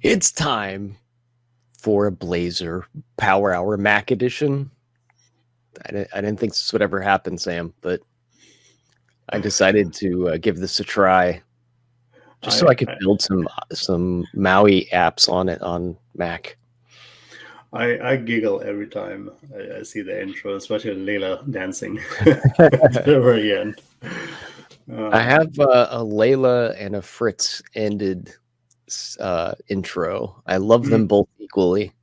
It's time for a Blazor Power Hour Mac edition. I didn't think this would ever happen, Sam, but I decided to give this a try, just so I could build some Maui apps on it on Mac. I giggle every time I see the intro, especially Layla dancing at the very end. I have a Layla and a Fritz ended intro. I love them both equally.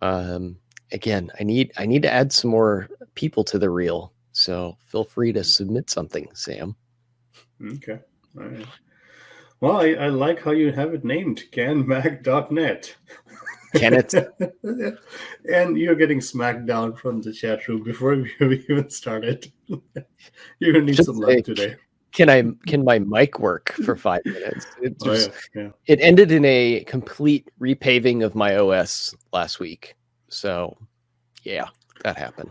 Again, I need to add some more people to the reel, so feel free to submit something, Sam. Okay. All right. Well, I like how you have it named canmac.net. Can it? And you're getting smacked down from the chat room before we even started. You're gonna need some luck today. Can my mic work for 5 minutes? It ended in a complete repaving of my OS last week. So yeah, that happened.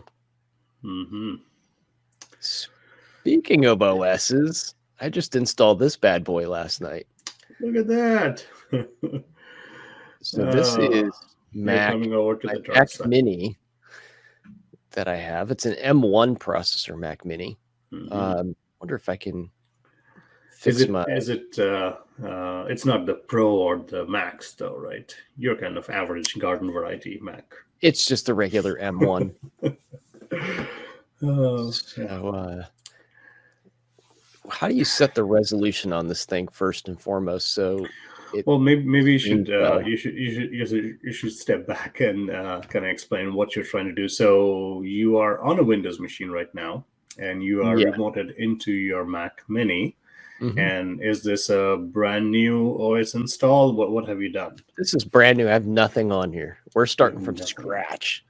Speaking of OSs, I just installed this bad boy last night. Look at that. So this is Mac Mini that I have. It's an M1 processor Mac Mini. Wonder if I can fix it's not the Pro or the Max though, right? You're kind of average garden variety Mac. It's just a regular M1. How do you set the resolution on this thing first and foremost? So, maybe you should step back and kind of explain what you're trying to do. So you are on a Windows machine right now, and you are remoted into your Mac Mini. And is this a brand new OS install? What have you done? This is brand new. I have nothing on here. We're starting from scratch.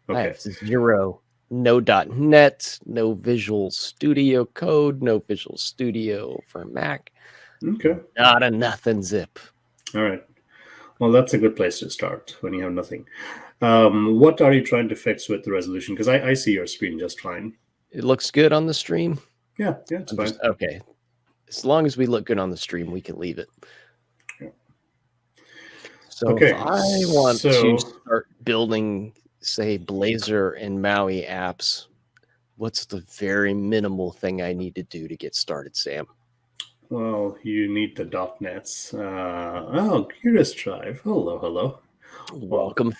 Okay. I have zero. No .NET, no Visual Studio Code, no Visual Studio for Mac. Okay. Not a nothing zip. All right. Well, that's a good place to start when you have nothing. What are you trying to fix with the resolution? Because I see your screen just fine. It looks good on the stream? Yeah, it's fine. Okay. As long as we look good on the stream, we can leave it. Yeah. So if I want to start building, say, Blazor and Maui apps, what's the very minimal thing I need to do to get started, Sam? Well, you need the .NETs. Curious Drive. Hello. Welcome.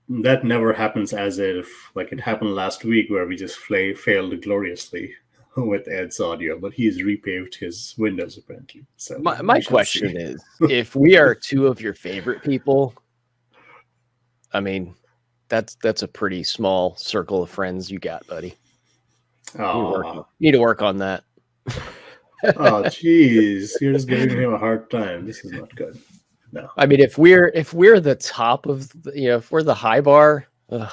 That never happens as if, like it happened last week where we just failed gloriously with Ed's audio, but he's repaved his Windows apparently. So my question is, if we are two of your favorite people, I mean, that's a pretty small circle of friends you got, buddy. You need to work on that. Oh, jeez, you're just giving him a hard time. This is not good. No, I mean, if we're the top of if we're the high bar, you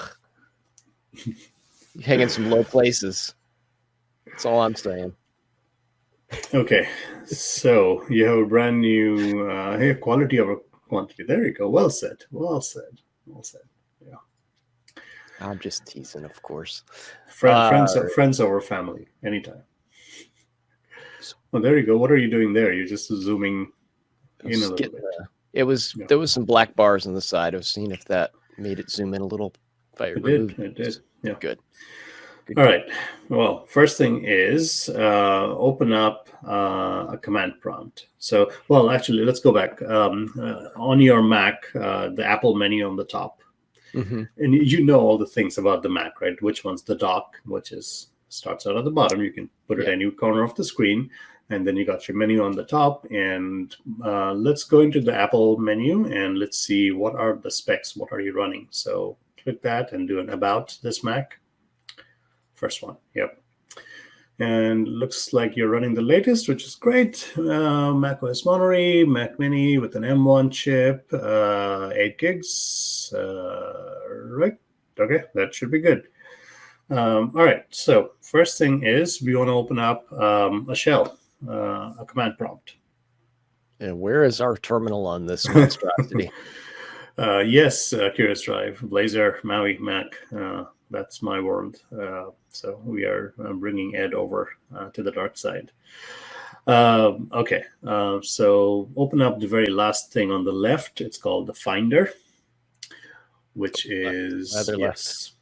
hang in some low places. That's all I'm saying. Okay, so you have a brand new quality over quantity. There you go. Well said. Yeah. I'm just teasing, of course. Friends over family, anytime. Well, there you go. What are you doing there? You're just zooming in a little bit. There was some black bars on the side. I was seeing if that made it zoom in a little. It did. Yeah. Good. All right. Well, first thing is open up a command prompt. So, actually, let's go back. On your Mac, the Apple menu on the top. And you know all the things about the Mac, right? Which one's the dock, which starts out at the bottom. You can put it any corner of the screen. And then you got your menu on the top. And let's go into the Apple menu and let's see what are the specs. What are you running? So click that and do an about this Mac. First one. Yep. And looks like you're running the latest, which is great. Mac OS Monterey, Mac Mini with an M1 chip, 8 gigs. Right. Okay, that should be good. All right. So first thing is we want to open up a shell, a command prompt. And where is our terminal on this monstrosity? Yes, Curious Drive, Blazor, Maui, Mac. That's my world. So we are bringing Ed over to the dark side. Okay, so open up the very last thing on the left. It's called the Finder, which is Other left. yes.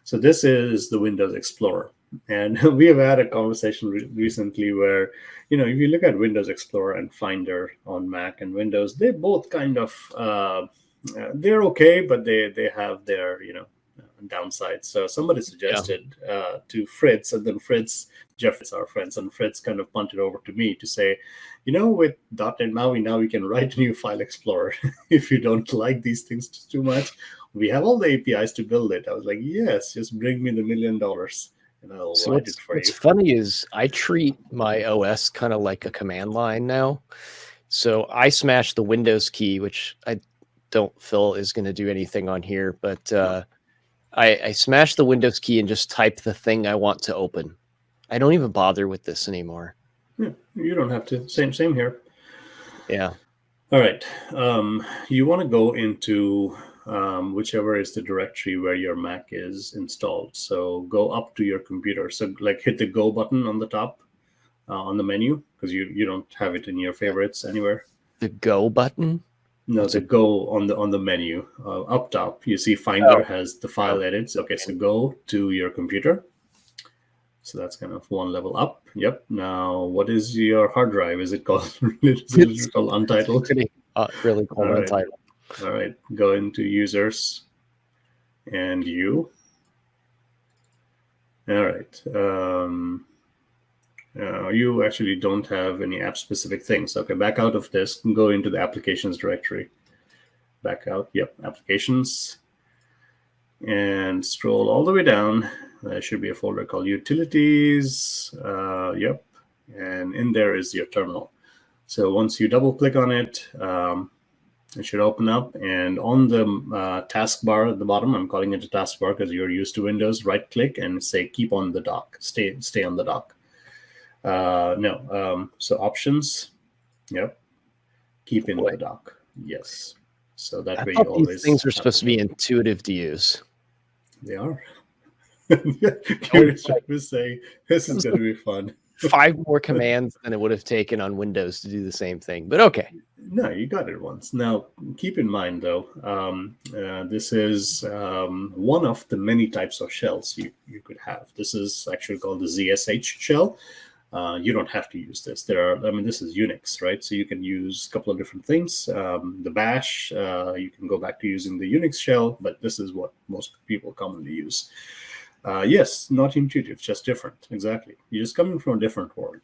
So this is the Windows Explorer, and we have had a conversation recently where, you know, if you look at Windows Explorer and Finder on Mac and Windows, they both kind of they're okay, but they have their, you know, downsides. So somebody suggested to Fritz, and then Jeff is our friends, and Fritz kind of punted over to me to say, you know, with .NET MAUI now we can write a new file explorer. If you don't like these things too much, we have all the APIs to build it. I was like, yes, just bring me the $1 million and I'll write it for you. What's funny is I treat my OS kind of like a command line now. So I smash the Windows key, which I don't feel is going to do anything on here, but I smash the Windows key and just type the thing I want to open. I don't even bother with this anymore. Yeah, you don't have to. Same here. Yeah. All right. You want to go into whichever is the directory where your Mac is installed. So go up to your computer. So like hit the Go button on the top on the menu, because you don't have it in your favorites anywhere. The Go button? No, the Go on the menu up top. You see Finder has the file edits. Okay, so go to your computer. So that's kind of one level up. Yep. Now, what is your hard drive? Is it called, it's called Untitled? Really called Untitled. All right. Go into users and you. All right. You actually don't have any app-specific things. Okay, back out of this and go into the applications directory. Back out. Yep, applications. And scroll all the way down. There should be a folder called utilities. Yep. And in there is your terminal. So once you double click on it, it should open up. And on the taskbar at the bottom, I'm calling it a taskbar because you're used to Windows, right click and say keep on the dock. Stay on the dock. So options. Yep. Keep in the dock. Yes. So that way you always. These things are supposed to be intuitive to use. They are. Curious was saying this is going to be fun. 5 more commands than it would have taken on Windows to do the same thing, but okay. No, you got it once. Now, keep in mind, though, this is one of the many types of shells you could have. This is actually called the ZSH shell. You don't have to use this. This is Unix, right? So you can use a couple of different things. The bash, you can go back to using the Unix shell, but this is what most people commonly use. Yes, not intuitive, just different. Exactly. You're just coming from a different world.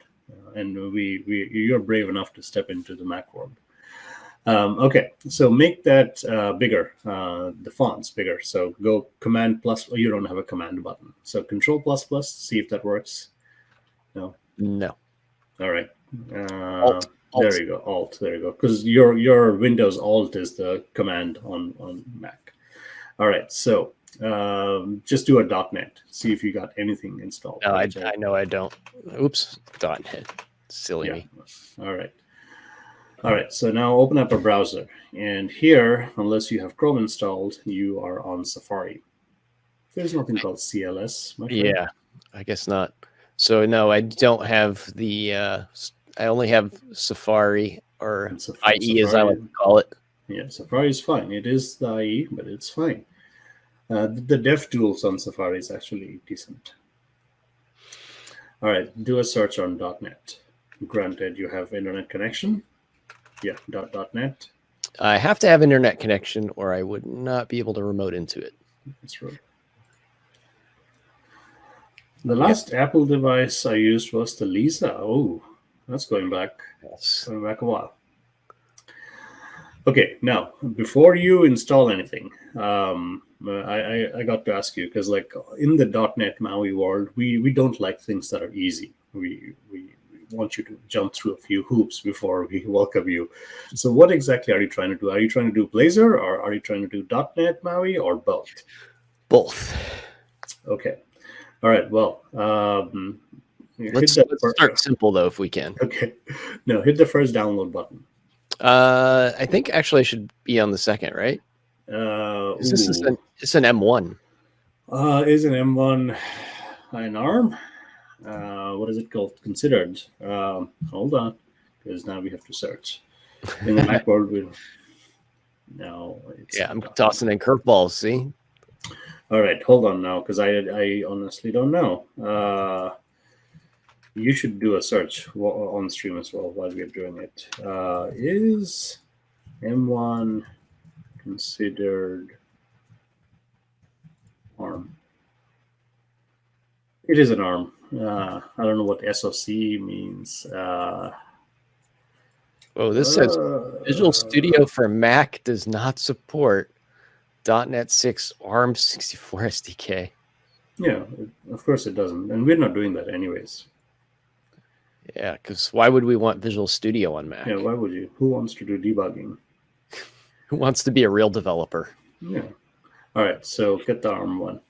And you're brave enough to step into the Mac world. Okay, so make that bigger, the fonts bigger. So go Command plus, you don't have a command button. So Control plus plus, see if that works. No. All right. Alt. There you go. Alt. There you go. Because your Windows Alt is the command on Mac. All right. So just do a .NET. See if you got anything installed. No, I know I don't. Oops. .NET. Silly me. All right. All right. So now open up a browser. And here, unless you have Chrome installed, you are on Safari. There's nothing called CLS. Yeah, I guess not. So no, I don't have the. I only have Safari, or IE as I like to call it. Yeah, Safari is fine. It is the IE, but it's fine. The dev tools on Safari is actually decent. All right, do a search on .NET. Granted, you have internet connection. Yeah, .NET. I have to have internet connection, or I would not be able to remote into it. That's right. The last Apple device I used was the Lisa. Oh, that's going back. Yes. Going back a while. Okay, now before you install anything, I got to ask you, because like in the .NET MAUI world, we don't like things that are easy. We want you to jump through a few hoops before we welcome you. So what exactly are you trying to do? Are you trying to do Blazor, or are you trying to do .NET MAUI, or both? Both. Okay. All right. Well, let's start simple though, if we can. Okay. No, hit the first download button. I think actually I should be on the second, right? It's an M1. Is an M1 an ARM? what is it called? Considered. Hold on, because now we have to search. In the Mac world, no, it's Yeah, I'm tossing in curveballs. See, all right. Hold on now, because I honestly don't know. You should do a search on stream as well while we're doing it. Is M1 considered ARM? It is an ARM. I don't know what SoC means. oh, this says Visual Studio for Mac does not support .NET 6 ARM 64 SDK. Yeah, of course it doesn't, and we're not doing that anyways. Yeah, because why would we want Visual Studio on Mac? Yeah, why would you? Who wants to do debugging? Who wants to be a real developer? Yeah. All right, so get the ARM one.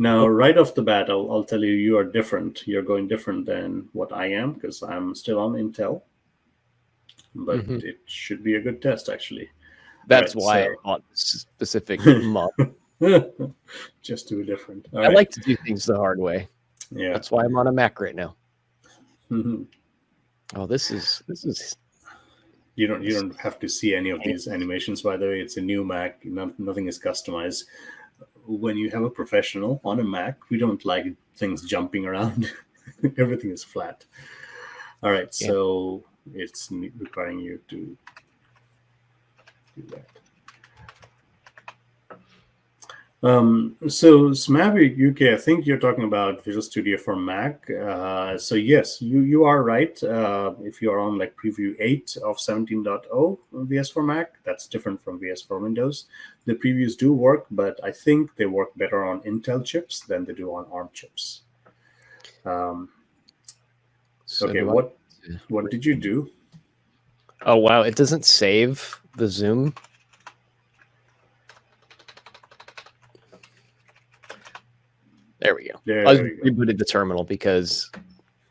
Now, right off the bat, I'll tell you, you are different. You're going different than what I am, because I'm still on Intel. But it should be a good test, actually. That's why I bought this specific mod. Just do different. All I right. like to do things the hard way. Yeah. That's why I'm on a Mac right now. Oh, this is. You don't have to see any of these animations, by the way. It's a new Mac. Nothing is customized. When you have a professional on a Mac, we don't like things jumping around. Everything is flat. All right, so it's requiring you to do that. So Smavic UK, I think you're talking about Visual Studio for Mac. So yes, you are right. If you are on like preview 8 of 17.0 VS for Mac, that's different from VS for Windows. The previews do work, but I think they work better on Intel chips than they do on ARM chips. Okay, what did you do? Oh wow, it doesn't save the zoom. There we go. I rebooted the terminal because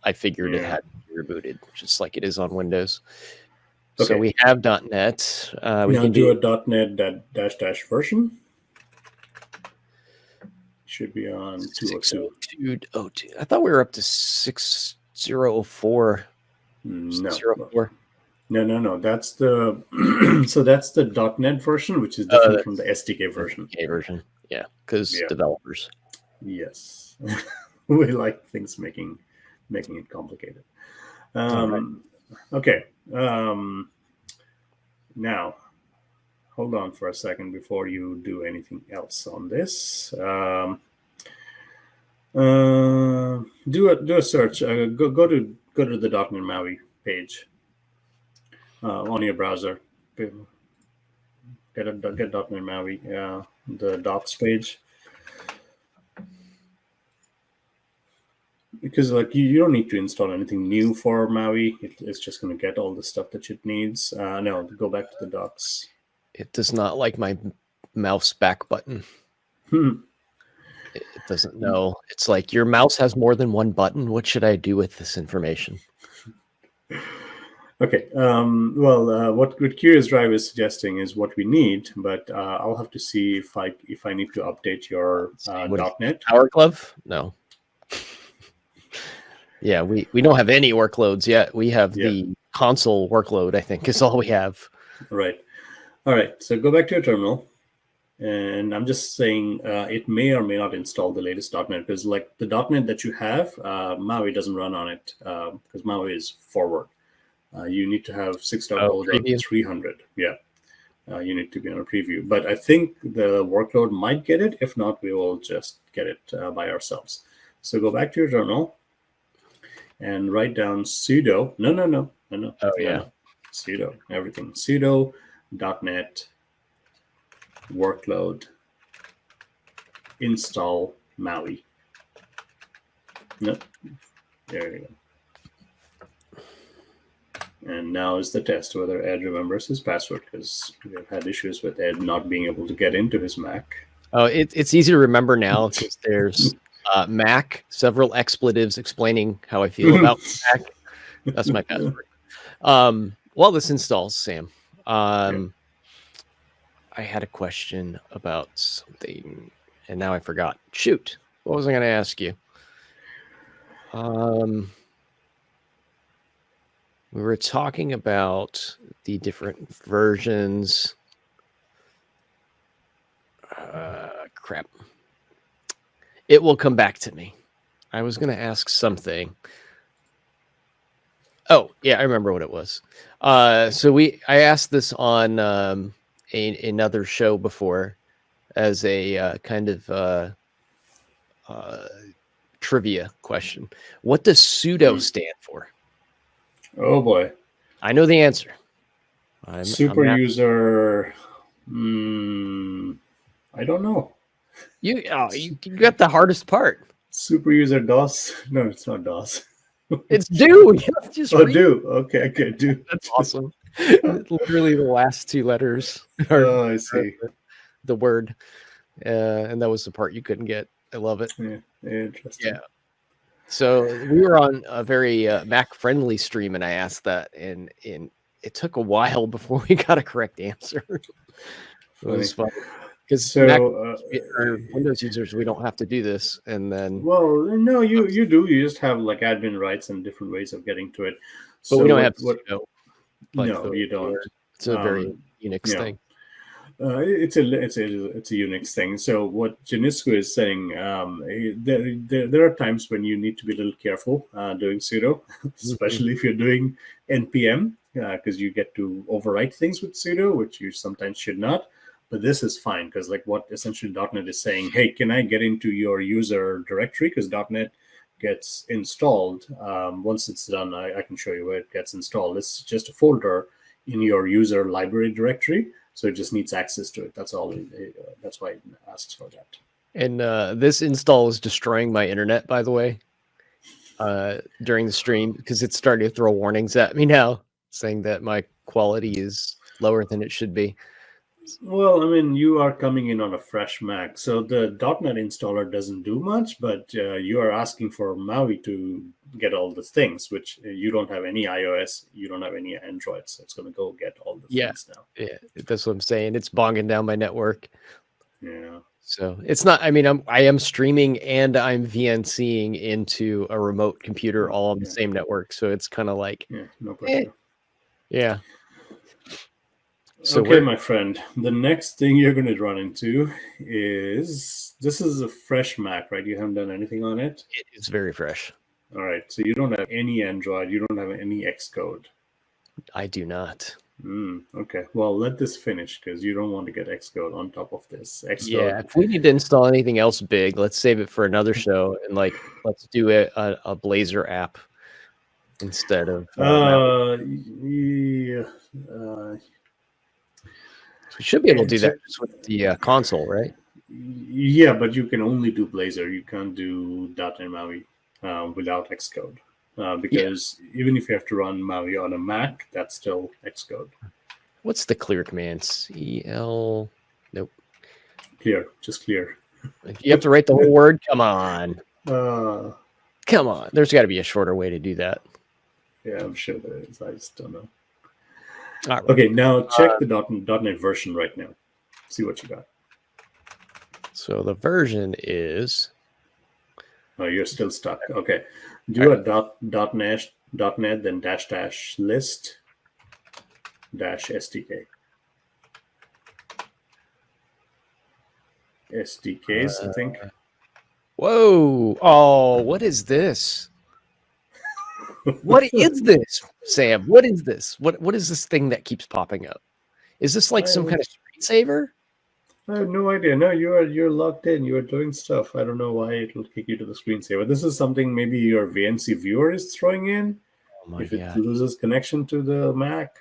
I figured it had to be rebooted, just like it is on Windows. Okay. So we have .NET. We can do a .NET dash version. Should be on 202. I thought we were up to 6004. No. 604. No. That's the so that's the .NET version, which is different from the SDK version. SDK version, yeah, because developers. Yes, we like things making it complicated. Okay. Now, hold on for a second before you do anything else on this. Do a search. Go to the .NET MAUI page on your browser. Get .NET MAUI, the docs page. Because like you don't need to install anything new for MAUI. It's just going to get all the stuff that it needs. No, go back to the docs. It does not like my mouse back button. It doesn't know. It's like your mouse has more than one button. What should I do with this information? Okay. What Curious Drive is suggesting is what we need, but I'll have to see if I need to update your .NET. Power Glove? No. Yeah, we don't have any workloads yet. We have the console workload, I think, is all we have. Right. All right. So go back to your terminal. And I'm just saying it may or may not install the latest .NET, because like the .NET that you have, MAUI doesn't run on it because MAUI is forward. You need to have 6.0.300. Yeah. You need to be on a preview. But I think the workload might get it. If not, we will just get it by ourselves. So go back to your terminal and write down sudo. No. Oh, yeah. No. Sudo, everything. Sudo .NET workload install MAUI. No. There you go. And now is the test whether Ed remembers his password, because we've had issues with Ed not being able to get into his Mac. Oh, it's easy to remember now because there's Mac, several expletives explaining how I feel about Mac. That's my password. While this installs, Sam, I had a question about something, and now I forgot. Shoot, what was I going to ask you? We were talking about the different versions. Crap. It will come back to me. I was going to ask something. Oh, yeah, I remember what it was. So I asked this on another show before as a kind of trivia question. What does sudo stand for? Oh boy. I know the answer. Super I'm user. I don't know. You got the hardest part. Super user DOS. No, it's not DOS. It's do. Just oh, read. do. Okay, do. That's awesome. Literally the last two letters are Oh, I see. the word. And that was the part you couldn't get. I love it. Yeah, interesting. Yeah. So we were on a very Mac-friendly stream, and I asked that, and it took a while before we got a correct answer. It was fun. Because or Windows users, we don't have to do this, and then no, you do. You just have like admin rights and different ways of getting to it. But we don't have to. No, you don't. It's a very Unix thing. It's a Unix thing. So what Janisco is saying, there are times when you need to be a little careful doing sudo, especially if you're doing npm, because you get to overwrite things with sudo, which you sometimes should not. But this is fine because like what essentially .NET is saying, hey, can I get into your user directory? Because .NET gets installed. Once it's done, I can show you where it gets installed. It's just a folder in your user library directory. So it just needs access to it. That's all. That's why it asks for that. And this install is destroying my internet, by the way, during the stream, because it's starting to throw warnings at me now, saying that my quality is lower than it should be. Well, I mean, you are coming in on a fresh Mac, so the .NET installer doesn't do much, but you are asking for MAUI to get all the things, which you don't have any iOS, you don't have any Android, so it's going to go get all the things now. Yeah, that's what I'm saying. It's bogging down my network. Yeah. So it's not. I mean, I am streaming and I'm VNCing into a remote computer all on the same network, so it's kind of like no pressure. Yeah. So okay, my friend, the next thing you're going to run into is, this is a fresh Mac, right? You haven't done anything on it? It is very fresh. All right. So you don't have any Android. You don't have any Xcode. I do not. Okay. Well, let this finish because you don't want to get Xcode on top of this. Xcode. Yeah. If we need to install anything else big, let's save it for another show. And like, let's do a Blazor app instead of. We should be able to do that just with the console, right? Yeah, but you can only do Blazor. You can't do .NET MAUI without Xcode. Because even if you have to run MAUI on a Mac, that's still Xcode. What's the clear command? CL? Nope. Clear. Just clear. You have to write the whole word? Come on. Come on. There's got to be a shorter way to do that. Yeah, I'm sure there is. I just don't know. Right. Okay, now check the .NET version right now. See what you got. So the version is... Oh, you're still stuck. Okay. Do a .NET, then -- list -SDK. SDKs, I think. Whoa. Oh, what is this? What is this, Sam? What is this? What is this thing that keeps popping up? Is this like some kind of screensaver? I have no idea. No, you're logged in. You are doing stuff. I don't know why it will kick you to the screensaver. This is something maybe your VNC viewer is throwing in. Oh my God. It loses connection to the Mac.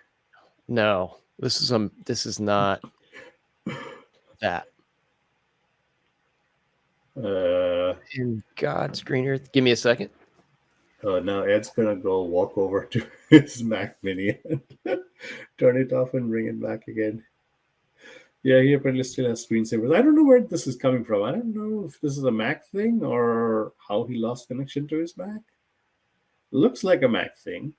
No, this is not that. In God's green earth, give me a second. Now Ed's gonna go walk over to his Mac Mini and turn it off and bring it back again. Yeah, he apparently still has screensavers. I don't know where this is coming from. I don't know if this is a Mac thing or how he lost connection to his Mac. Looks like a Mac thing,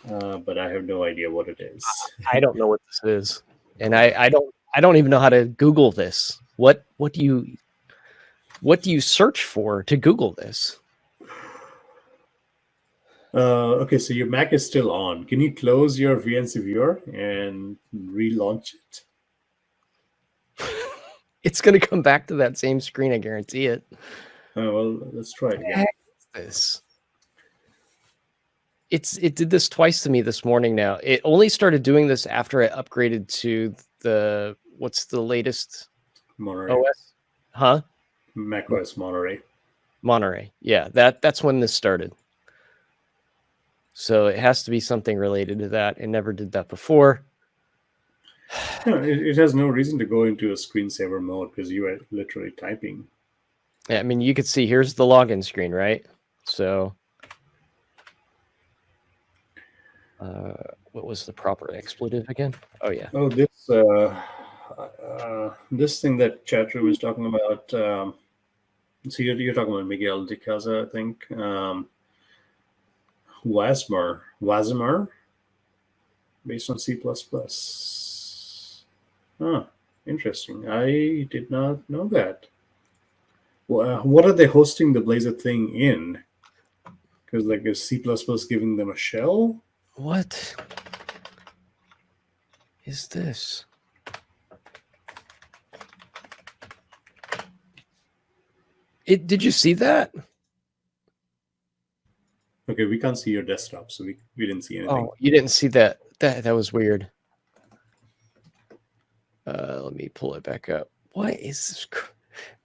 but I have no idea what it is. I don't know what this is, and I don't even know how to Google this. What do you search for to Google this? Okay, so your Mac is still on. Can you close your VNC viewer and relaunch it? It's going to come back to that same screen. I guarantee it. Well, let's try it again. What is this? It did this twice to me this morning now. It only started doing this after I upgraded to the, what's the latest Monterey. OS? Huh? Mac OS Monterey. Monterey. Yeah, that's when this started. So it has to be something related to that. It never did that before. No, it has no reason to go into a screensaver mode because you are literally typing. I mean, you could see here's the login screen, right? So what was the proper expletive again? Oh yeah. Oh, this thing that chat room is talking about. So you're talking about Miguel de Casa, I think. Wasmer, based on C++. Huh, interesting. I did not know that. What are they hosting the Blazor thing in? Because like is C++ giving them a shell? What is this? Did you see that? Okay, we can't see your desktop, so we didn't see anything. Oh, you didn't see that? That was weird. Let me pull it back up. What is this?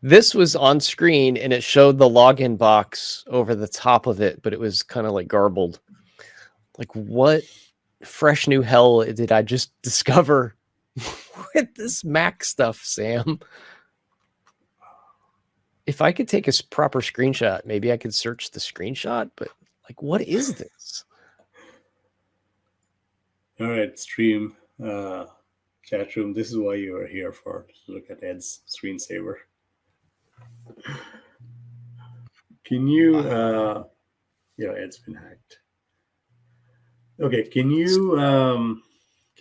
This was on screen and it showed the login box over the top of it, but it was kind of like garbled. Like, what fresh new hell did I just discover with this Mac stuff, Sam? If I could take a proper screenshot, maybe I could search the screenshot, but like, what is this? All right, stream, chat room. This is why you are here for. Look at Ed's screensaver. Can you? Yeah, Ed's been hacked. Okay, can you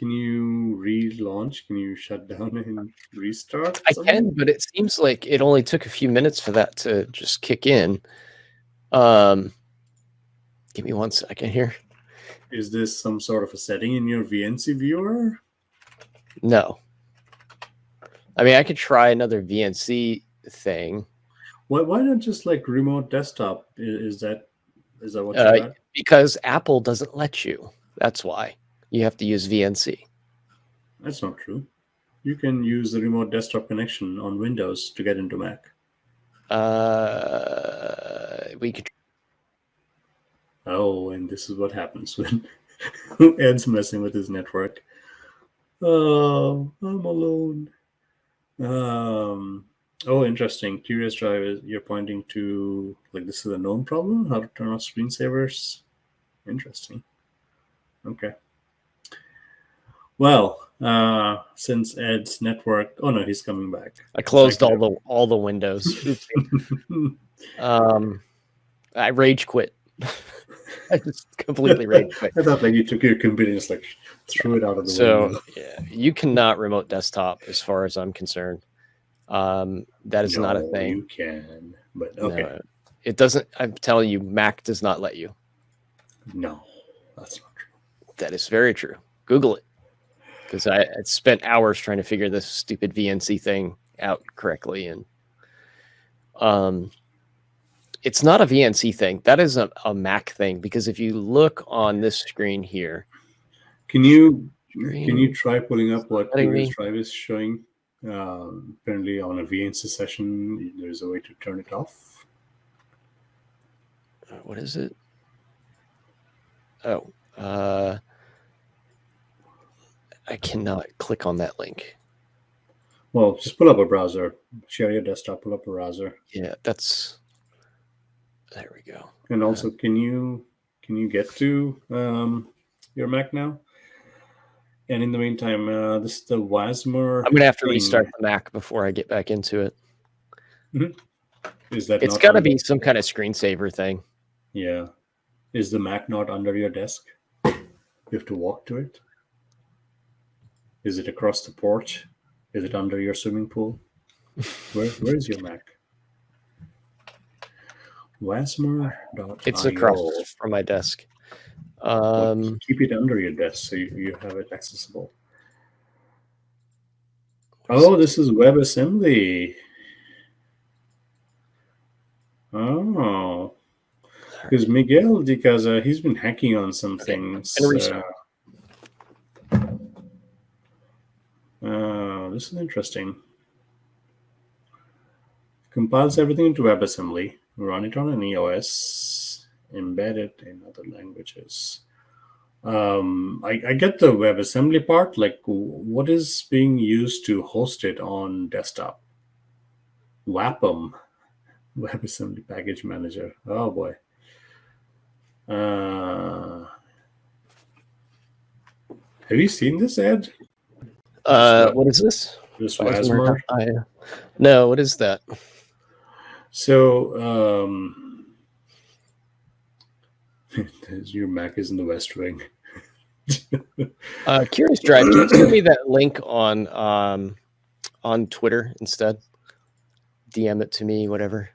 relaunch? Can you shut down and restart? I can, but it seems like it only took a few minutes for that to just kick in. Give me 1 second here. Is this some sort of a setting in your VNC viewer? No. I mean, I could try another VNC thing. Why not just like remote desktop? Is that what you got? Because Apple doesn't let you. That's why you have to use VNC. That's not true. You can use the remote desktop connection on Windows to get into Mac. We could. Oh, and this is what happens when Ed's messing with his network. Oh, I'm alone. Oh, interesting. Curious Drive is you're pointing to like this is a known problem. How to turn off screensavers. Interesting. Okay. Well, since Ed's network, oh no, he's coming back. I closed all the windows. I rage quit. I just completely rage quit. I thought like you took your computer and just like threw it out of the window. So yeah, you cannot remote desktop as far as I'm concerned. That is not a thing. You can, but okay. No, it doesn't. I'm telling you, Mac does not let you. No, that's not true. That is very true. Google it. Because I spent hours trying to figure this stupid VNC thing out correctly. And it's not a VNC thing. That is a Mac thing. Because if you look on this screen here. Can you try pulling up what Curious Drive is showing? Apparently on a VNC session, there's a way to turn it off. What is it? Oh, I cannot click on that link. Well, just pull up a browser. Share your desktop, pull up a browser. Yeah, that's... There we go. And also, can you get to your Mac now? And in the meantime, this is the Wasmer. I'm going to have to restart the Mac before I get back into it. Mm-hmm. Is that it's got to be some kind of screensaver thing. Yeah. Is the Mac not under your desk? You have to walk to it? Is it across the porch? Is it under your swimming pool? Where is your Mac? Wasmer.io. It's across from my desk. Keep it under your desk so you have it accessible. Oh, this is WebAssembly. Oh, because Miguel de Casa, he's been hacking on some things. This is interesting. Compiles everything into WebAssembly, run it on an EOS, embed it in other languages. I get the WebAssembly part. Like, what is being used to host it on desktop? Wapom, WebAssembly Package Manager. Oh boy. Have you seen this ad? What is this? This Wasmer? No, what is that? So, your Mac is in the West Wing. Curious Drive, can you send me that link on Twitter instead? DM it to me, whatever.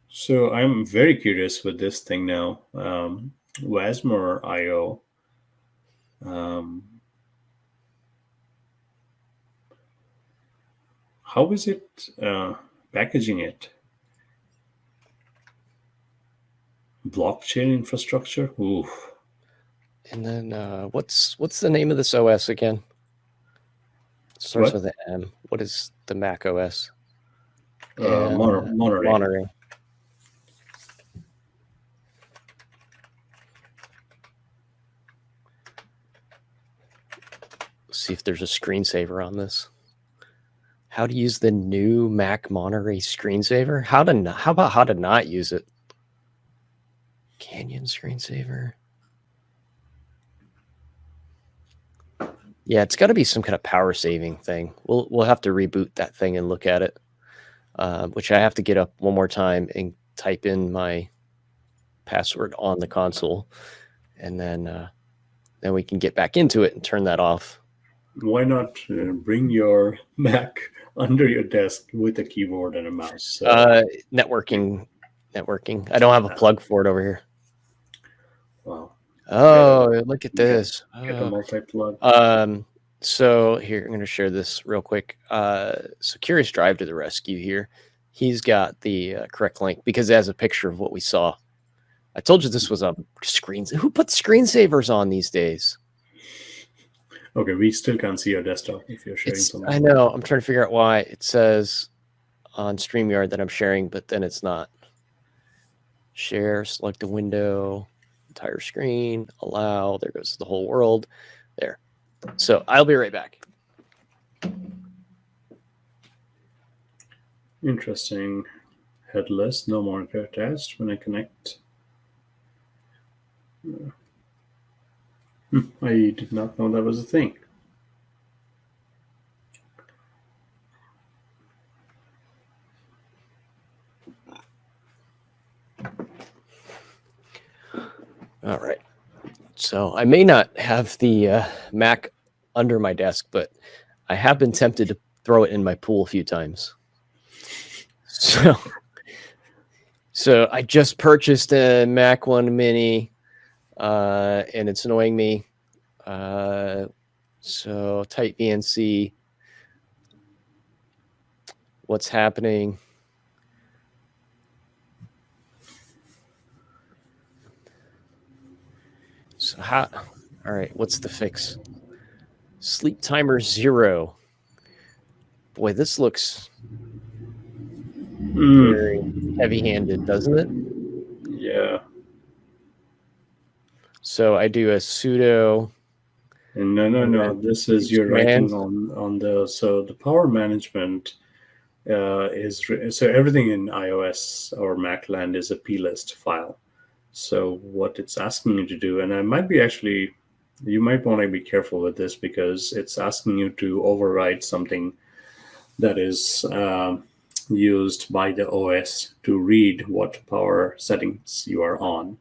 So I'm very curious with this thing now. Wasmer IO. How is it packaging it? Blockchain infrastructure. Ooh. And then what's the name of this OS again? It starts with an M. What is the Mac OS? Monterey. Monterey. Let's see if there's a screensaver on this. How to use the new Mac Monterey screensaver? How about how to not use it? Canyon screensaver. Yeah, it's got to be some kind of power saving thing. We'll have to reboot that thing and look at it. Which I have to get up one more time and type in my password on the console, and then we can get back into it and turn that off. Why not bring your Mac under your desk with a keyboard and a mouse? Networking. I don't have a plug for it over here. Wow. Oh, look at this. Get a multi-plug. So here, I'm going to share this real quick. So Curious Drive to the rescue here. He's got the correct link because it has a picture of what we saw. I told you this was a screen. Who puts screensavers on these days? Okay, we still can't see your desktop if you're sharing something. I know. I'm trying to figure out why it says on StreamYard that I'm sharing, but then it's not. Share, select a window, entire screen, allow. There goes the whole world. There. So I'll be right back. Interesting. Headless, no monitor attached when I connect. I did not know that was a thing. All right. So I may not have the Mac under my desk, but I have been tempted to throw it in my pool a few times. So I just purchased a Mac One Mini, and it's annoying me. So type VNC. What's happening? So all right, what's the fix? Sleep timer 0. Boy, this looks very heavy-handed, doesn't it? Yeah. So I do a sudo. And no. This is you're writing on the power management is so everything in iOS or Mac land is a plist file. So what it's asking you to do, and you might want to be careful with this because it's asking you to override something that is used by the OS to read what power settings you are on.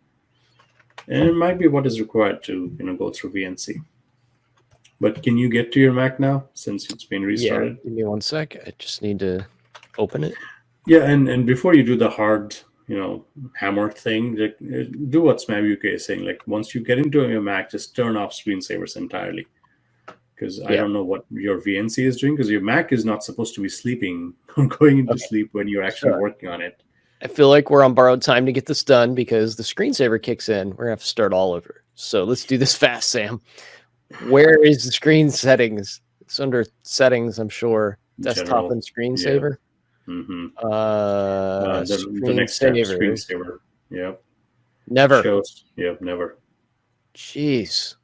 And it might be what is required to go through VNC. But can you get to your Mac now since it's been restarted? Yeah, give me one sec. I just need to open it. Yeah, and before you do the hard hammer thing. Do what Smav UK is saying. Like once you get into your Mac, just turn off screensavers entirely. Because I don't know what your VNC is doing. Because your Mac is not supposed to be sleeping or going into sleep when you're actually working on it. I feel like we're on borrowed time to get this done because the screensaver kicks in. We're gonna have to start all over. So let's do this fast, Sam. Where is the screen settings? It's under settings, I'm sure. Desktop General, and screensaver. Yeah. Mm-hmm. The next tab, screensaver. Yep. Never. Shows. Yep. Never. Jeez.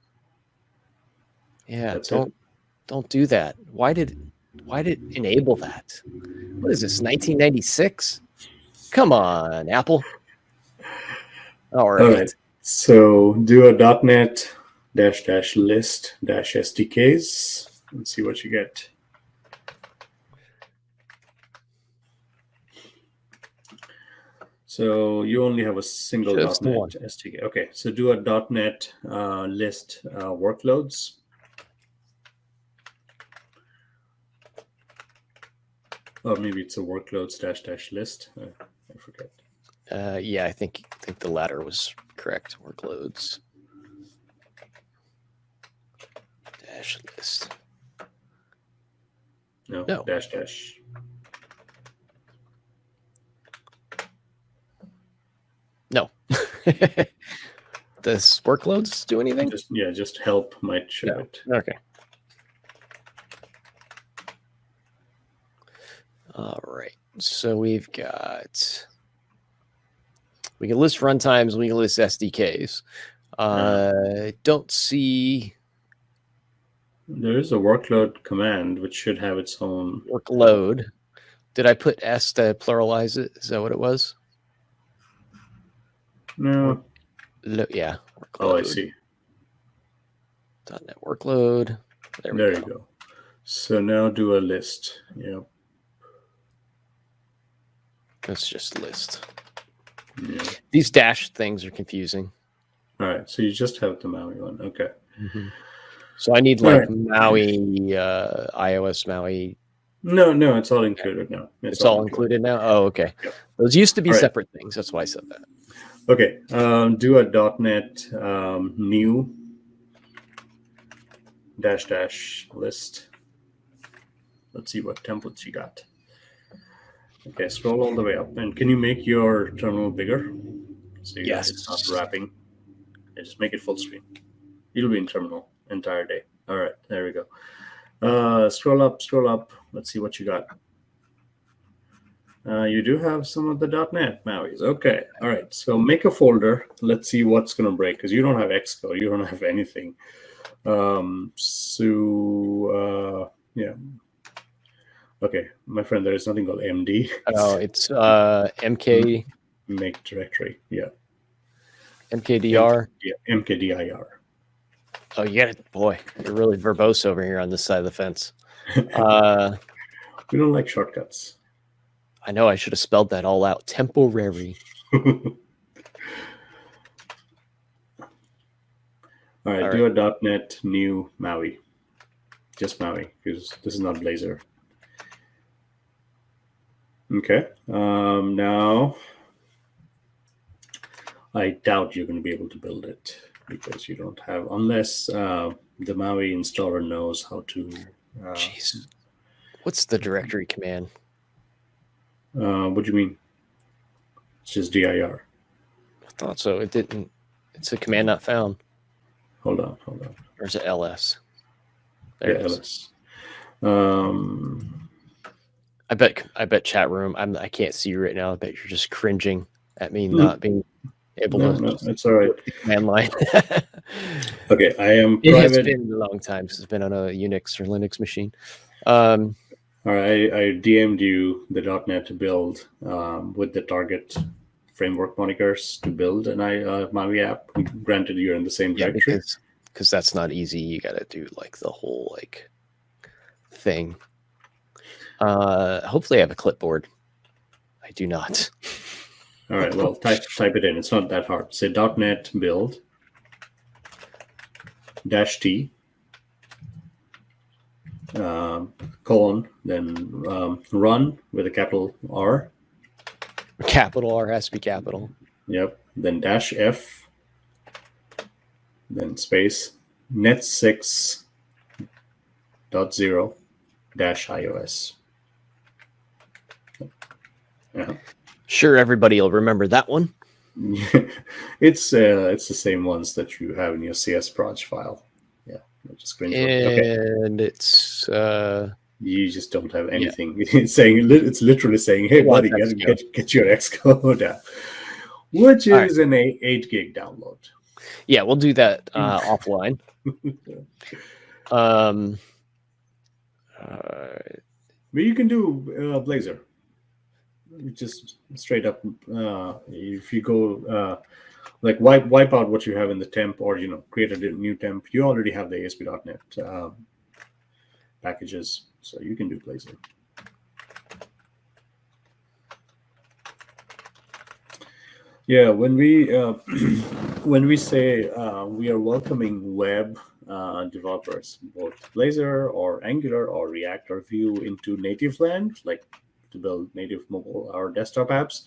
Yeah. That's don't do that. Why did enable that? What is this? 1996? Come on, Apple. All right. So do a .NET --list SDKs and see what you get. So you only have a single .NET SDK. Okay, so do a .NET list workloads. Or maybe it's a workloads --list. I forget. Yeah, I think the latter was correct. Workloads --list. No. --. No. Does workloads do anything? Just help might show it. Okay. All right. So we can list runtimes, we can list SDKs. Don't see. There is a workload command which should have its own workload. Did I put S to pluralize it? Is that what it was? No. Yeah. Workload. Oh, I see. .NET workload. There you go. So now do a list. Yep. Let's just list. Yeah. These dash things are confusing. All right. So you just have the Maui one. Okay. Mm-hmm. So I need like Maui, iOS Maui. No, it's all included now. It's all included now? Oh, okay. Yep. Those used to be separate things. That's why I said that. Okay. Do a .NET new --list. Let's see what templates you got. Okay, scroll all the way up. And can you make your terminal bigger? So it's not wrapping. Yeah, just make it full screen. It'll be in terminal entire day. All right, there we go. Scroll up. Let's see what you got. You do have some of the .NET Mauis. Okay, all right. So make a folder. Let's see what's going to break because you don't have Xcode. You don't have anything. Yeah. Okay, my friend, there is nothing called MD. Oh, it's MK. Make directory. Yeah. MKDR. MKDIR. Oh, you got it, boy. You're really verbose over here on this side of the fence. We don't like shortcuts. I know. I should have spelled that all out. Temporary. All right. Do a .NET new Maui. Just Maui, because this is not Blazor. Okay. Now, I doubt you're going to be able to build it because you don't have, unless the Maui installer knows how to. Jeez. What's the directory command? What do you mean? It's just dir. I thought so. It didn't. It's a command not found. Hold on. Or is it ls? There it is. LS. I bet chat room. I can't see you right now. I bet you're just cringing at me not being able to. No, that's all right. Command line. Okay, I am. It has been a long time since it's been on a Unix or Linux machine. All right, I DM'd you the .NET build with the target framework monikers to build an Maui app. Granted, you're in the same directory. Because that's not easy. You got to do like the whole thing. Hopefully I have a clipboard. I do not. All right, well, type it in. It's not that hard. Say .NET build -t colon, then run with a capital R. Capital R has to be capital. Yep. Then -F. Then space net 6.0-iOS. Sure, everybody will remember that one. It's the same ones that you have in your CS proj file. Yeah, just and it's you just don't have anything. It's literally saying, "Hey, buddy, get your Xcode app," which is an 8 gig download. Yeah, we'll do that offline. But you can do Blazor. Just straight up, if you go like wipe out what you have in the temp, or create a new temp, you already have the ASP.NET packages, so you can do Blazor. Yeah, when we say we are welcoming web developers, both Blazor or Angular or React or Vue, into native land, like to build native mobile or desktop apps,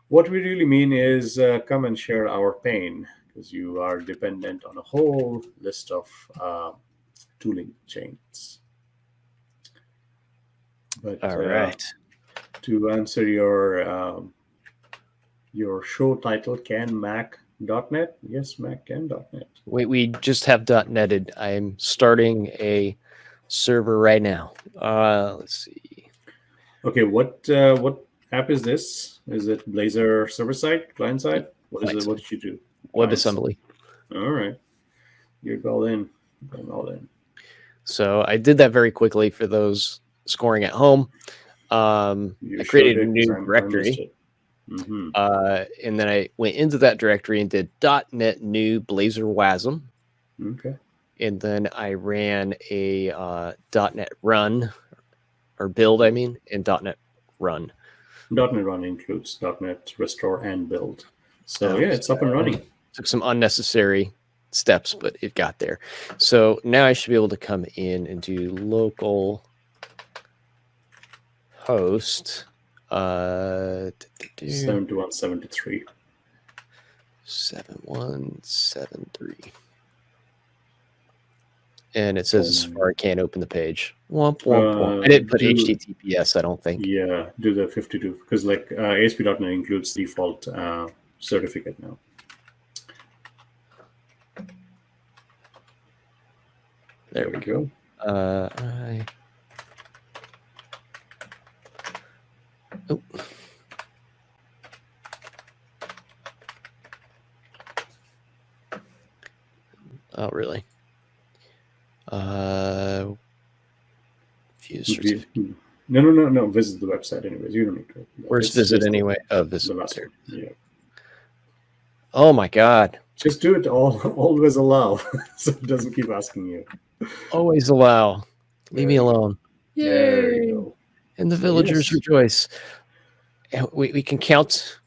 what we really mean is come and share our pain, because you are dependent on a whole list of tooling chains. But all right, to answer your show title, can Mac.NET? Yes, Mac can .NET. We just have .NETed. I'm starting a server right now. Let's see. Okay, what app is this? Is it Blazor server side, client side? What is it? What did you do? WebAssembly. All right, you're all in. So I did that very quickly for those scoring at home. I created a new directory. And then I went into that directory and did .NET new Blazor WASM. Okay. And then I ran a .NET run, or build, I mean, and .NET run. .NET run includes .NET restore and build. So yeah, it's up and running. Took some unnecessary steps, but it got there. So now I should be able to come in and do local host 7173. 7173. And it says as far I can't open the page. Womp, womp, womp. I didn't put HTTPS, I don't think. Yeah, do the 52, because like ASP.NET includes default certificate now. There we go. Oh. Oh, really? No. Visit the website anyways. You don't need to. Where's visit anyway? Oh, visit. Yeah. Oh my God. Just do it always allow, so it doesn't keep asking you. Always allow. Leave me alone. Yay! There you go. And the villagers rejoice. And we can count,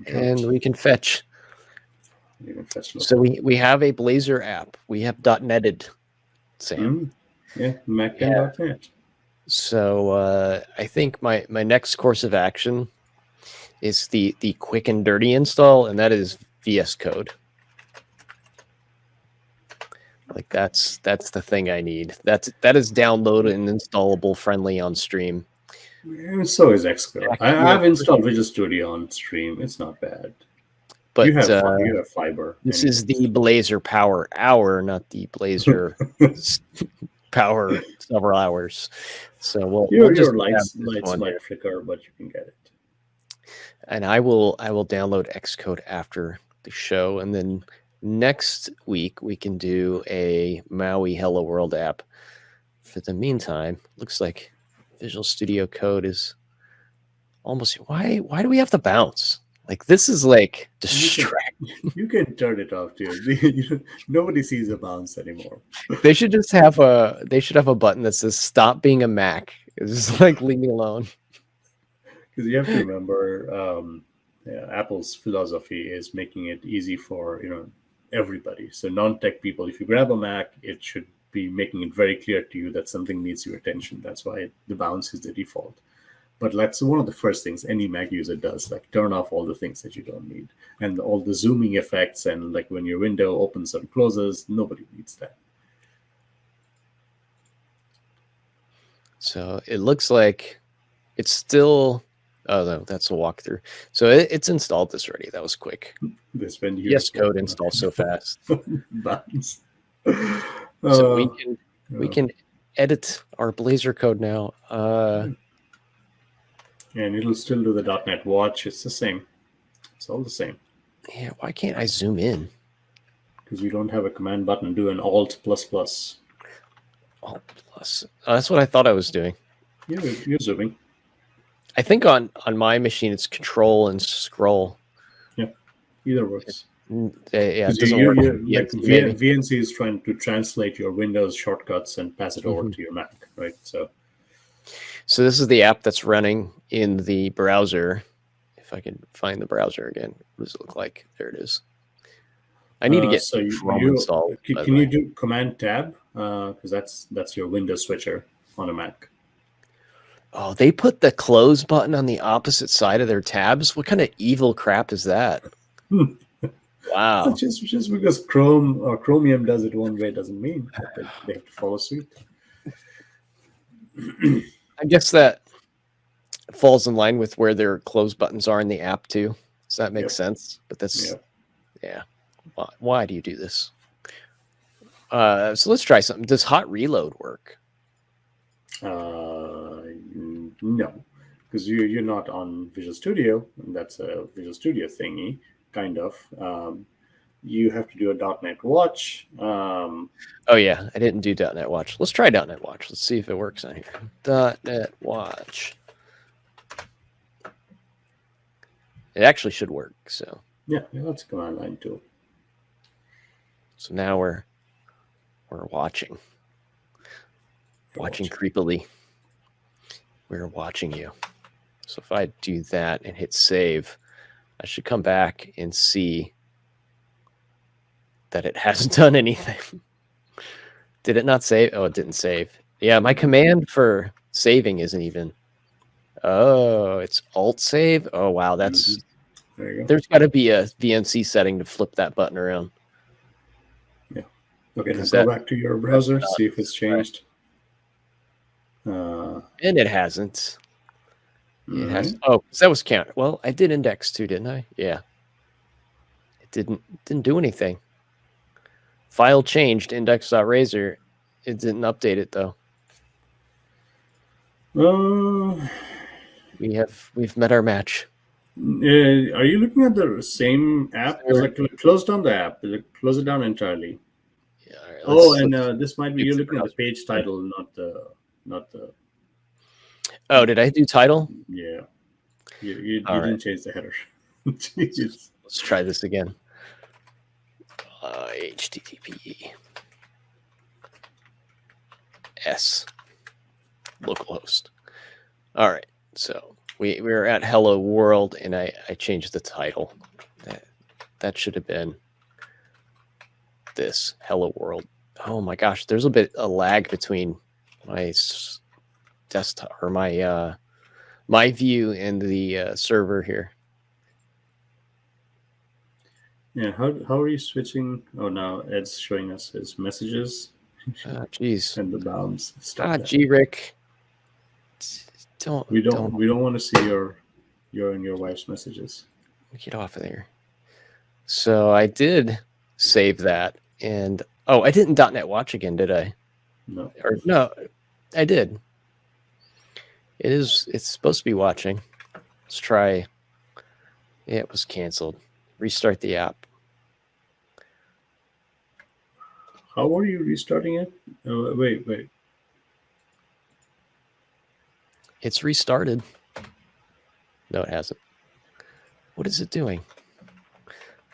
and we can fetch. You can fetch. So we have a Blazor app. We have .NETed, Sam. Yeah, Mac and .NET. So I think my next course of action is the quick and dirty install, and that is VS Code. Like that's the thing I need. That is downloaded and installable, friendly on stream. And so is Xcode. I've installed Visual Studio on stream. It's not bad. But you have fiber. This is the Blazor Power Hour, not the Blazor Power several hours. So your lights might flicker, but you can get it. And I will download Xcode after the show, and then next week we can do a Maui Hello World app. For the meantime, looks like Visual Studio Code is almost. Why do we have to bounce? Like, this is like distracting. You can turn it off, dude. Nobody sees a bounce anymore. They should just have a button that says "Stop being a Mac." It's just like, leave me alone. Because you have to remember, Apple's philosophy is making it easy for everybody. So non-tech people, if you grab a Mac, it should be making it very clear to you that something needs your attention. That's why the bounce is the default. But that's one of the first things any Mac user does, like turn off all the things that you don't need. And all the zooming effects, and like when your window opens and closes, nobody needs that. So it looks like it's still, oh no, that's a walkthrough. So it's installed this already. That was quick. They spend years. Yes, code installs so fast. Buttons. So we can edit our Blazor code now. And it'll still do the .NET Watch. It's the same. It's all the same. Yeah, why can't I zoom in? Because we don't have a command button. Do an Alt++. Alt plus. Oh, that's what I thought I was doing. Yeah, you're zooming. I think on my machine it's Control and Scroll. Yeah, either works. Yeah, it doesn't work. Like VNC is trying to translate your Windows shortcuts and pass it over to your Mac, right? So this is the app that's running in the browser. If I can find the browser again, what does it look like? There it is. I need to get Chrome installed. Can you do Command Tab? Because that's your Windows switcher on a Mac. Oh, they put the close button on the opposite side of their tabs. What kind of evil crap is that? Wow. Just because Chrome or Chromium does it one way doesn't mean that they have to follow suit. I guess that falls in line with where their close buttons are in the app too. Does that make sense? But that's yeah. Why do you do this? So let's try something. Does hot reload work? No, because you're not on Visual Studio. And that's a Visual Studio thingy, kind of. You have to do a .NET Watch. Oh yeah, I didn't do .NET Watch. Let's try .NET Watch. Let's see if it works on here. .NET Watch. It actually should work. So yeah, that's a command line tool. So now we're watching creepily. We're watching you. So if I do that and hit save, I should come back and see that it hasn't done anything. Did it not save? Oh, it didn't save. Yeah, my command for saving isn't even. Oh, it's Alt save. Oh wow, that's there you go. There's got to be a VNC setting to flip that button around. Yeah. Okay, now go back to your browser, see if it's changed. And it hasn't. It has. Oh, that was count. Well, I did index too, didn't I? Yeah. It didn't do anything. File changed index.razor. It didn't update it though. We've met our match. Are you looking at the same app? Close down the app. Close it down entirely. Yeah, right, this might be you're looking at the page title, not the. Oh, did I do title? Yeah, you didn't change the header. Let's try this again. HTTP S localhost. All right, so we're at Hello World, and I changed the title. That should have been this Hello World. Oh my gosh, there's a lag between my desktop or my view and the server here. Yeah, how are you switching? Oh, now Ed's showing us his messages. Jeez. And the bounds. G-Rick. We don't want to see your and your wife's messages. Get off of there. So I did save that, and I didn't .NET Watch again, did I? No. Or no, I did. It's supposed to be watching. Let's try. Yeah, it was canceled. Restart the app. How are you restarting it? Wait. It's restarted. No, it hasn't. What is it doing?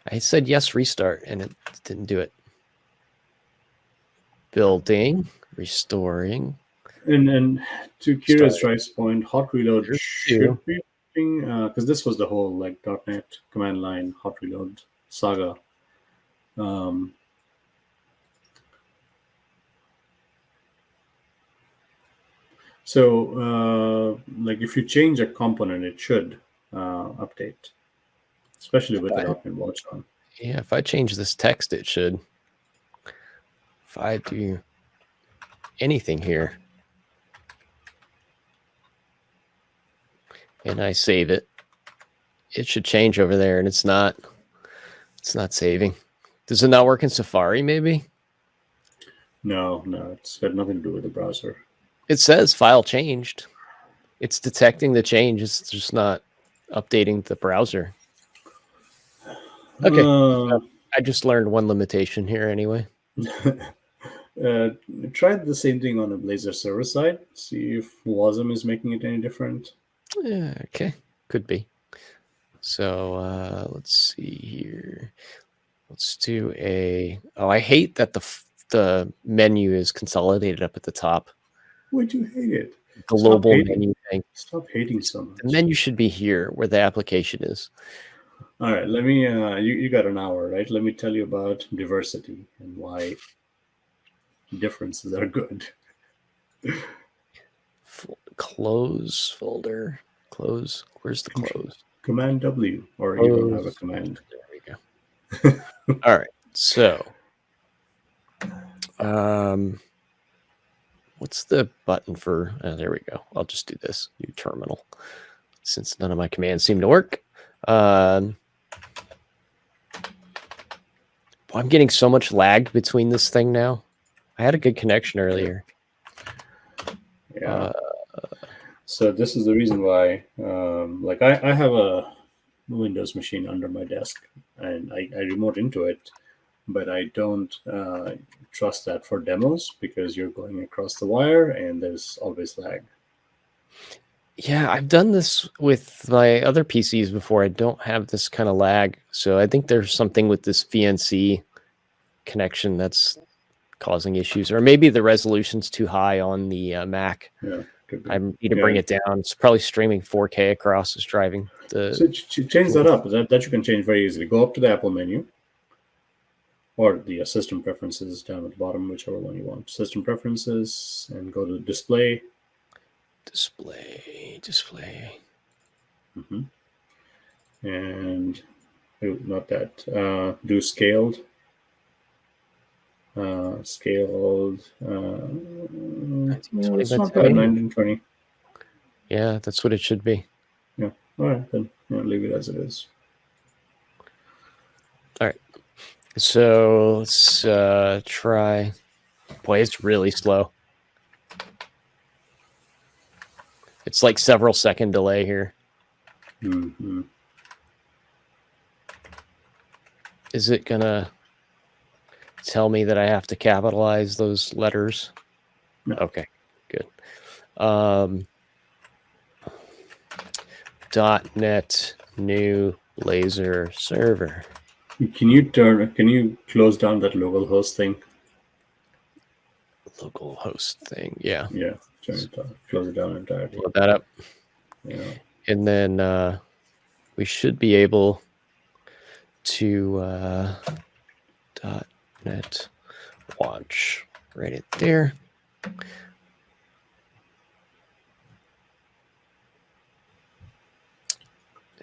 I said yes, restart, and it didn't do it. Building, restoring. And to Kira's Drive's point, hot reload should be because this was the whole .NET command line hot reload saga. So, like if you change a component, it should update, especially with the document watch on. Yeah, if I change this text, it should. If I do anything here and I save it, it should change over there, and it's not. It's not saving. Does it not work in Safari? Maybe No, it's got nothing to do with the browser. it says file changed. It's detecting the change. It's just not updating the browser. Okay, I just learned one limitation here anyway. Try the same thing on a Blazor server side. See if Wasm is making it any different. Yeah, okay, could be. So let's see here. Let's do a. Oh, I hate that the menu is consolidated up at the top. Why do you hate it? Global menu thing. Stop hating so much. The menu should be here where the application is. All right, let me. You got an hour, right? Let me tell you about diversity and why differences are good. Close folder. Close. Where's the close? Command W, or you don't have a command. There we go. All right. So, what's the button for? There we go. I'll just do this. New terminal, since none of my commands seem to work. I'm getting so much lag between this thing now. I had a good connection earlier. Yeah. So this is the reason why, like I have a Windows machine under my desk, and I remote into it, but I don't trust that for demos because you're going across the wire and there's always lag. Yeah, I've done this with my other PCs before. I don't have this kind of lag. So I think there's something with this VNC connection that's causing issues. Or maybe the resolution's too high on the Mac. Yeah, I need to bring it down. It's probably streaming 4K across. It's driving the. So change that up. That you can change very easily. Go up to the Apple menu, or the system preferences down at the bottom, whichever one you want. System preferences, and go to display. Display. And not that. Do scaled. Scaled. It's not bad. 1920. Yeah, that's what it should be. Yeah. All right, then leave it as it is. All right. So let's try. Boy, it's really slow. It's like several second delay here. Is it gonna tell me that I have to capitalize those letters? No. Okay, good. .NET new Blazor server. Can you close down that localhost thing? Localhost thing, yeah. Yeah, close it down entirely. Load that up. Yeah. And then we should be able to .NET watch right it there.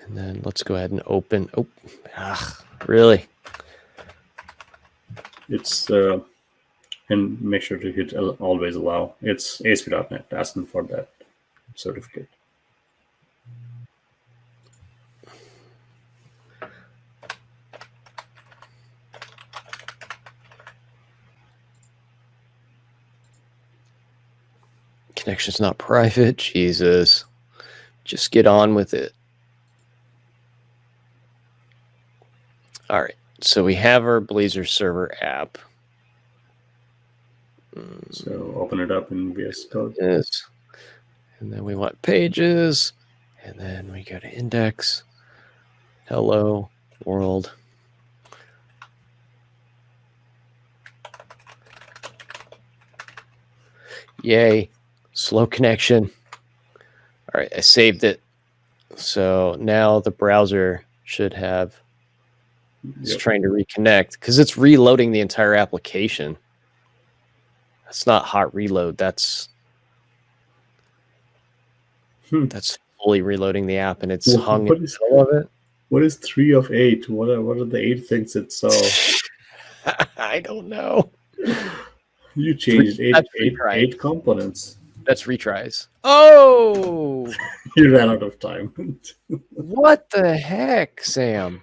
And then let's go ahead and open. Oh, really? It's and make sure to hit always allow. It's ASP.NET asking for that certificate. Connection's not private. Jesus. Just get on with it. All right. So we have our Blazor server app. So open it up in VS Code. Yes. And then we want pages. And then we go to index. Hello, world. Yay. Slow connection. All right. I saved it. So now the browser should have. It's trying to reconnect because it's reloading the entire application. That's not hot reload. That's That's fully reloading the app, and it's hung in What the is middle of it. what is 3 of 8? What are the 8 things it saw? I don't know. You changed That's retries. 8 components. That's retries. Oh, You ran out of time. what the heck, Sam?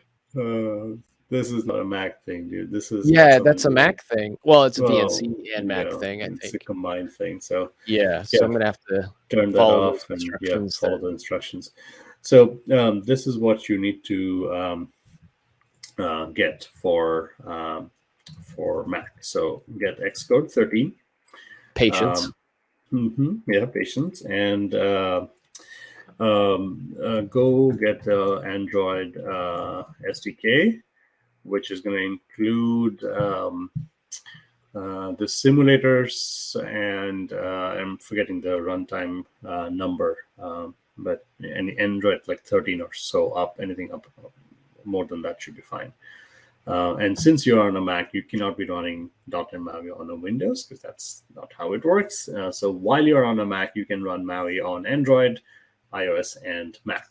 This is not a Mac thing, dude. This is Yeah, something that's a Mac thing. Well, it's a well, VNC and Mac thing, I it's a think. combined thing. So Yeah, so yeah, I'm gonna have to turn that follow those off and instructions. follow the instructions. So this is what you need to get for Mac. So get Xcode 13. Patience. Yeah, patience, and go get the Android SDK, which is going to include the simulators, and I'm forgetting the runtime number, but any Android like 13 or so up, anything up more than that should be fine. And since you're on a Mac, you cannot be running .NET MAUI on a Windows because that's not how it works. So while you're on a Mac, you can run MAUI on Android, iOS, and Mac.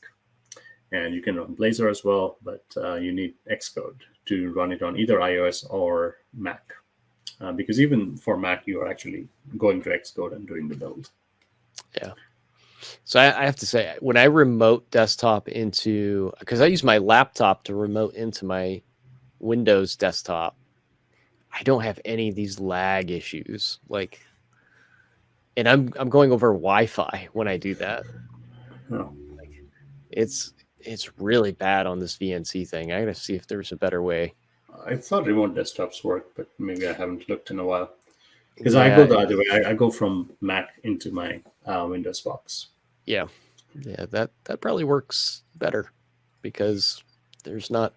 And you can run Blazor as well, but you need Xcode to run it on either iOS or Mac. Because even for Mac, you are actually going to Xcode and doing the build. Yeah. So I have to say, when I remote desktop into, because I use my laptop to remote into my Windows desktop, I don't have any of these lag issues. Like, and I'm going over Wi-Fi when I do that. Oh. Like, it's really bad on this VNC thing. I gotta see if there's a better way. I thought remote desktops work, but maybe I haven't looked in a while. Because Yeah, I go the other way. I go from Mac into my Windows box. Yeah, that probably works better because there's not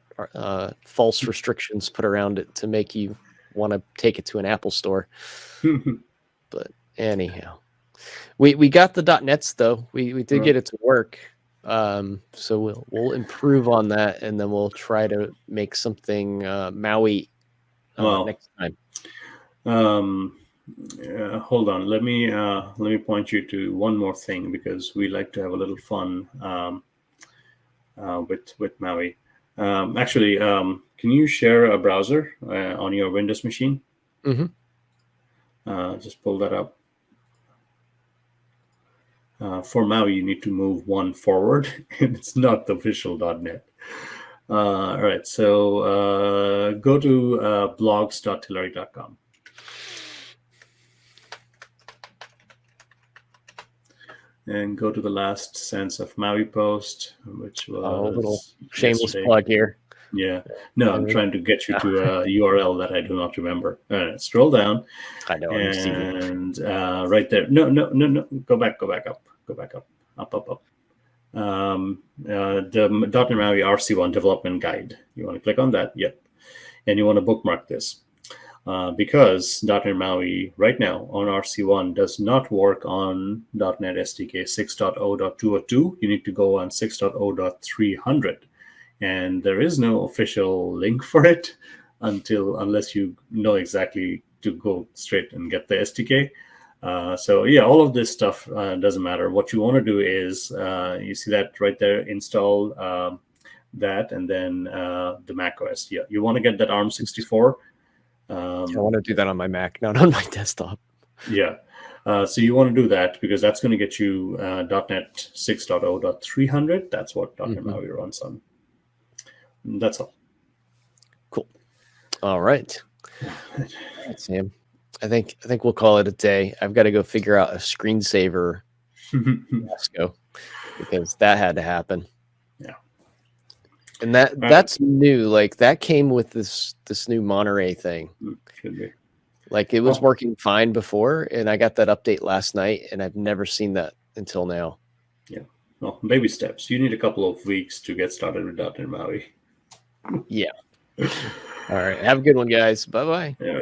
false restrictions put around it to make you want to take it to an Apple store. But anyhow, we got the .NETs though. We did get it to work. So we'll improve on that, and then we'll try to make something MAUI next time. Hold on. Let me point you to one more thing because we like to have a little fun with MAUI. Actually, can you share a browser on your Windows machine? Mm-hmm. Just pull that up. For MAUI, you need to move one forward, and it's not the official .NET. All right, so go to blogs.telerik.com. And go to the last Sense of MAUI post, which was a little shameless plug here. Yeah. No, I'm trying to get you to a URL that I do not remember. Scroll down. I know. And right there. No. Go back up. Up. The .NET MAUI RC1 development guide. You want to click on that? Yep. And you want to bookmark this. Because .NET MAUI right now on RC1 does not work on .NET SDK 6.0.202. You need to go on 6.0.300. And there is no official link for it unless you know exactly to go straight and get the SDK. So yeah, all of this stuff doesn't matter. What you want to do is, you see that right there, install that, and then the Mac OS. Yeah, you want to get that ARM64. I want to do that on my Mac, not on my desktop. Yeah. So you want to do that because that's going to get you .NET 6.0.300. That's what .NET MAUI runs on. That's all. Cool. All right. Sam, I think we'll call it a day. I've got to go figure out a screensaver fiasco because that had to happen. Yeah. And that's new. Like that came with this new Monterey thing. Should be. Like it was working fine before, and I got that update last night, and I've never seen that until now. Yeah. Well, baby steps. You need a couple of weeks to get started with .NET MAUI. Yeah. All right. Have a good one, guys. Bye-bye. Yeah.